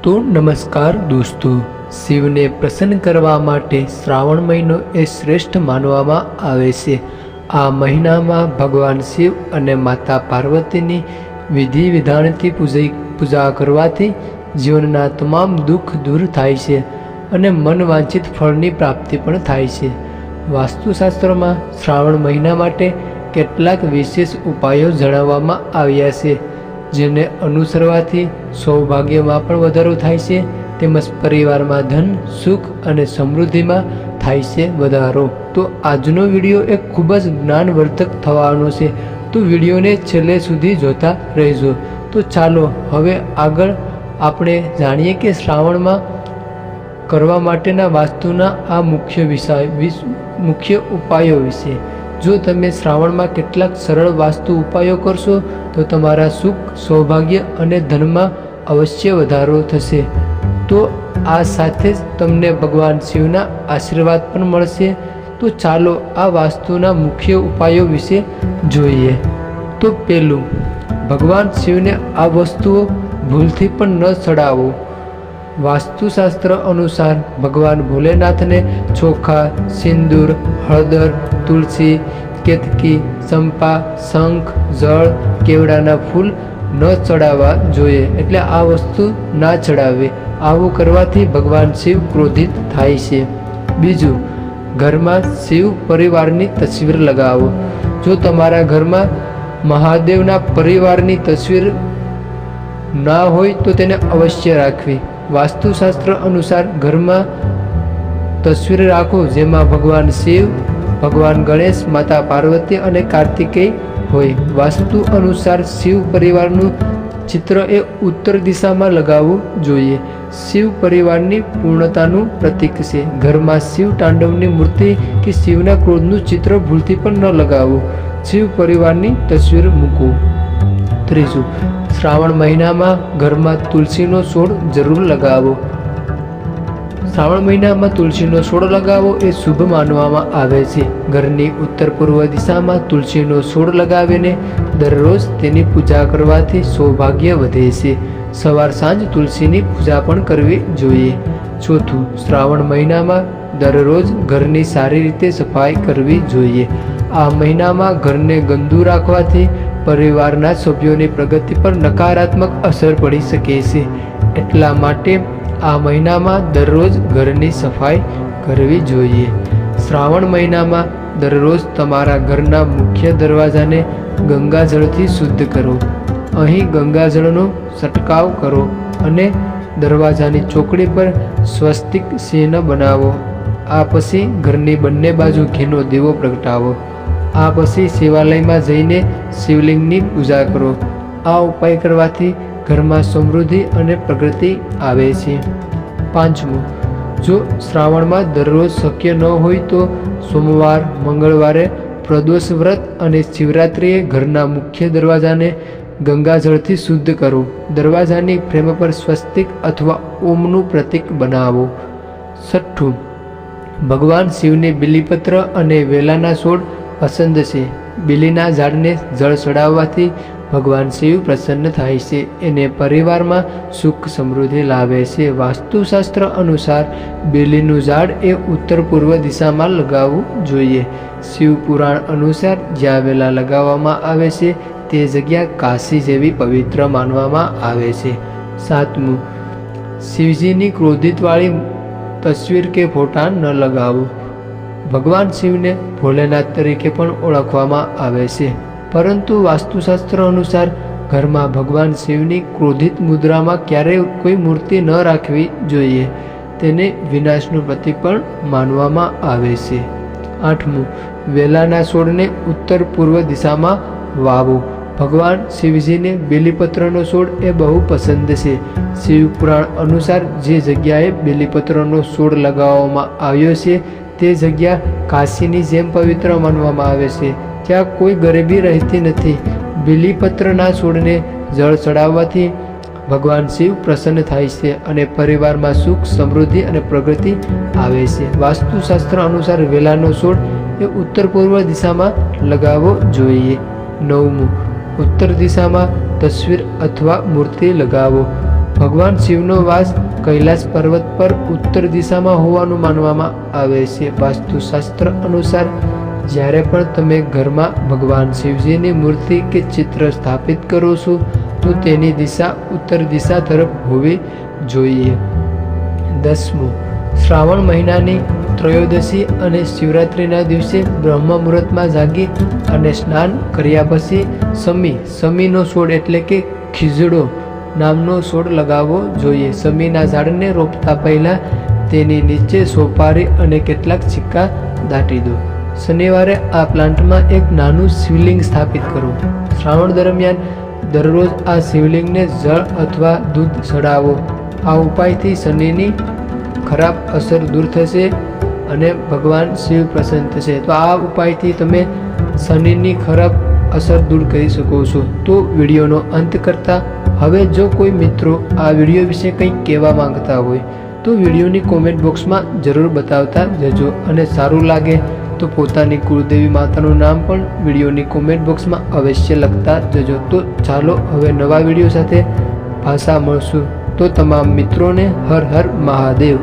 તો નમસ્કાર દોસ્તો, શિવને પ્રસન્ન કરવા માટે શ્રાવણ મહિનો એ શ્રેષ્ઠ માનવામાં આવે છે. આ મહિનામાં ભગવાન શિવ અને માતા પાર્વતીની વિધિ વિધાનથી પૂજા કરવાથી જીવનના તમામ દુઃખ દૂર થાય છે અને મનવાંછિત ફળની પ્રાપ્તિ પણ થાય છે. વાસ્તુશાસ્ત્રમાં શ્રાવણ મહિના માટે કેટલાક વિશેષ ઉપાયો જણાવવામાં આવ્યા છે, જેને અનુસરવાથી સૌભાગ્યમાં પણ વધારો થાય છે, તેમજ પરિવારમાં ધન, સુખ અને સમૃદ્ધિમાં થાય છે વધારો. તો આજનો વિડીયો એક ખૂબ જ જ્ઞાનવર્ધક થવાનો છે, તો વિડીયોને છેલ્લે સુધી જોતા રહેજો. તો ચાલો હવે આગળ આપણે જાણીએ કે શ્રાવણમાં કરવા માટેના વાસ્તુના આ મુખ્ય ઉપાયો વિશે. જો તમે શ્રાવણમાં કેટલાક સરળ વાસ્તુ ઉપાયો કરશો તો તમારા સુખ, સૌભાગ્ય અને ધનમાં અવશ્ય વધારો થશે. તો આ સાથે જ તમને ભગવાન શિવના આશીર્વાદ પણ મળશે. તો ચાલો આ વાસ્તુના મુખ્ય ઉપાયો વિશે જોઈએ. તો પહેલું, ભગવાન શિવને આ વસ્તુઓ ભૂલથી પણ ન ચડાવો. વાસ્તુશાસ્ત્ર અનુસાર ભગવાન ભોલેનાથને ચોખા, સિંદૂર, હળદર, તુલસી, કેતકી, ચંપા, શંખ, જળ, કેવડાના ફૂલ ન ચડાવવા જોઈએ. એટલે આ વસ્તુ ના ચડાવે. આવું કરવાથી ભગવાન શિવ ક્રોધિત થાય છે. બીજું, ઘરમાં શિવ પરિવારની તસવીર લગાવો. જો તમારા ઘરમાં મહાદેવના પરિવારની તસવીર ના હોય તો તેને અવશ્ય રાખવી. વાસ્તુશાસ્ત્ર અનુસાર ઘરમાં તસવીર રાખો જેમાં ભગવાન શિવ, ભગવાન ગણેશ, માતા પાર્વતી અને કાર્તિકેય હોય. વાસ્તુ અનુસાર શિવ પરિવારનું ચિત્ર એ ઉત્તર દિશામાં લગાવવું જોઈએ. શિવ પરિવારની પૂર્ણતાનું પ્રતીક છે. ઘરમાં શિવ તાંડવની મૂર્તિ કે શિવના ક્રોધનું ચિત્ર ભૂલથી પણ ન લગાવવું. શિવ પરિવારની તસવીર મૂકો. ત્રીજું, શ્રાવણ મહિનામાં ઘરમાં તુલસીનો છોડ જરૂર લગાવો. શ્રાવણ મહિનામાં તુલસીનો છોડ લગાવો એ શુભ માનવામાં આવે છે. ઘરની ઉત્તર પૂર્વ દિશામાં તુલસીનો છોડ લગાવીને દરરોજ તેની પૂજા કરવાથી સૌભાગ્ય વધે છે. સવાર સાંજ તુલસીની પૂજા પણ કરવી જોઈએ. ચોથું, શ્રાવણ મહિનામાં દરરોજ ઘરની સારી રીતે સફાઈ કરવી જોઈએ. આ મહિનામાં ઘરને ગંદુ રાખવાથી પરિવારના સભ્યોની પ્રગતિ પર નકારાત્મક અસર પડી શકે છે. એટલા માટે આ મહિનામાં દરરોજ ઘરની સફાઈ કરવી જોઈએ. શ્રાવણ મહિનામાં દરરોજ તમારા ઘરના મુખ્ય દરવાજાને ગંગાજળથી શુદ્ધ કરો. અહીં ગંગાજળનો છંટકાવ કરો અને દરવાજાની ચોકડી પર સ્વસ્તિક ચિહ્ન બનાવો. આ પછી ઘરની બંને બાજુ ઘીનો દીવો પ્રગટાવો. આ પછી શિવાલયમાં જઈને શિવલિંગની પૂજા કરો. આ ઉપાય કરવાથી ઘરમાં સમૃદ્ધિ અને પ્રગતિ આવે છે. પાંચમું, જો શ્રાવણમાં દરરોજ શક્ય ન હોય તો સોમવાર, મંગળવારે, પ્રદોષ વ્રત અને શિવરાત્રિએ ઘરના મુખ્ય દરવાજાને ગંગાજળથી શુદ્ધ કરો. દરવાજાની ફ્રેમ પર સ્વસ્તિક અથવા ઓમનું પ્રતીક બનાવો. છઠ્ઠું, ભગવાન શિવને બિલીપત્ર અને વેલાના છોડ પસંદ છે. બિલીના ઝાડને જળ ચડાવવાથી ભગવાન શિવ પ્રસન્ન થાય છે. એને પરિવારમાં સુખ સમૃદ્ધિ લાવે છે. વાસ્તુશાસ્ત્ર અનુસાર બિલીનું ઝાડ એ ઉત્તર પૂર્વ દિશામાં લગાવવું જોઈએ. શિવ પુરાણ અનુસાર જ્યાં વેલા લગાવવામાં આવે છે તે જગ્યા કાશી જેવી પવિત્ર માનવામાં આવે છે. સાતમું, શિવજીની ક્રોધિતવાળી તસવીર કે ફોટા ન લગાવો. ભગવાન શિવને ભોલેનાથ તરીકે પણ ઓળખવામાં આવે છે, પરંતુ વાસ્તુશાસ્ત્ર અનુસાર ઘરમાં ભગવાન શિવની ક્રોધિત મુદ્રામાં ક્યારેય કોઈ મૂર્તિ ન રાખવી જોઈએ. તેને વિનાશનું પ્રતીક પણ માનવામાં આવે છે. આઠમું, વેલાના છોડને ઉત્તર પૂર્વ દિશામાં વાવો. ભગવાન શિવજીને બેલીપત્રનો છોડ એ બહુ પસંદ છે. શિવ પુરાણ અનુસાર જે જગ્યાએ બેલીપત્રનો છોડ લગાવવામાં આવ્યો છે તે જગ્યા કાશીની જેમ પવિત્ર માનવામાં આવે છે. ત્યાં કોઈ ગરીબી રહેતી નથી. બીલીપત્રના છોડને જળ ચડાવવાથી ભગવાન શિવ પ્રસન્ન થાય છે અને પરિવારમાં સુખ, સમૃદ્ધિ અને પ્રગતિ આવે છે. વાસ્તુશાસ્ત્ર અનુસાર વેલાનો છોડ એ ઉત્તર પૂર્વ દિશામાં લગાવવો જોઈએ. નવમું, ઉત્તર દિશામાં તસવીર અથવા મૂર્તિ લગાવો. ભગવાન શિવનો વાસ કૈલાસ પર્વત પર ઉત્તર દિશામાં હોવાનું માનવામાં આવે છે. વાસ્તુશાસ્ત્ર અનુસાર જ્યારે પણ તમે ઘરમાં ભગવાન શિવજીની મૂર્તિ કે ચિત્ર સ્થાપિત કરો છો તો તેની દિશા ઉત્તર દિશા તરફ હોવી જોઈએ. 10. શ્રાવણ મહિનાની ત્રયોદશી અને શિવરાત્રિના દિવસે બ્રહ્મ મુહૂર્તમાં જાગી અને સ્નાન કર્યા પછી સમીનો છોડ એટલે કે ખીજડો નામનો છોડ લગાવવો જોઈએ. સમીના ઝાડને રોપતા પહેલા તેની નીચે સોપારી અને કેટલાક સિક્કા દાટી દો. શનિવારે આ પ્લાન્ટમાં એક નાનું શિવલિંગ સ્થાપિત કરો. શ્રાવણ દરમિયાન દરરોજ આ શિવલિંગને જળ અથવા દૂધ ચડાવો. આ ઉપાયથી શનિની ખરાબ અસર દૂર થશે અને ભગવાન શિવ પ્રસન્ન થશે. તો આ ઉપાયથી તમે શનિની ખરાબ અસર દૂર કરી શકો છો. તો વિડીયોનો અંત કરતા હવે જો કોઈ મિત્રો આ વિડીયો વિશે કંઈક કહેવા માંગતા હોય તો વિડીયોની કોમેન્ટ બોક્સમાં જરૂર બતાવતા જજો. અને સારું લાગે તો પોતાની કુળદેવી માતાનું નામ પણ વિડીયોની કોમેન્ટ બોક્સમાં અવશ્ય લખતા જજો. તો ચાલો હવે નવા વિડીયો સાથે પાછા મળશું. તો તમામ મિત્રોને હર હર મહાદેવ.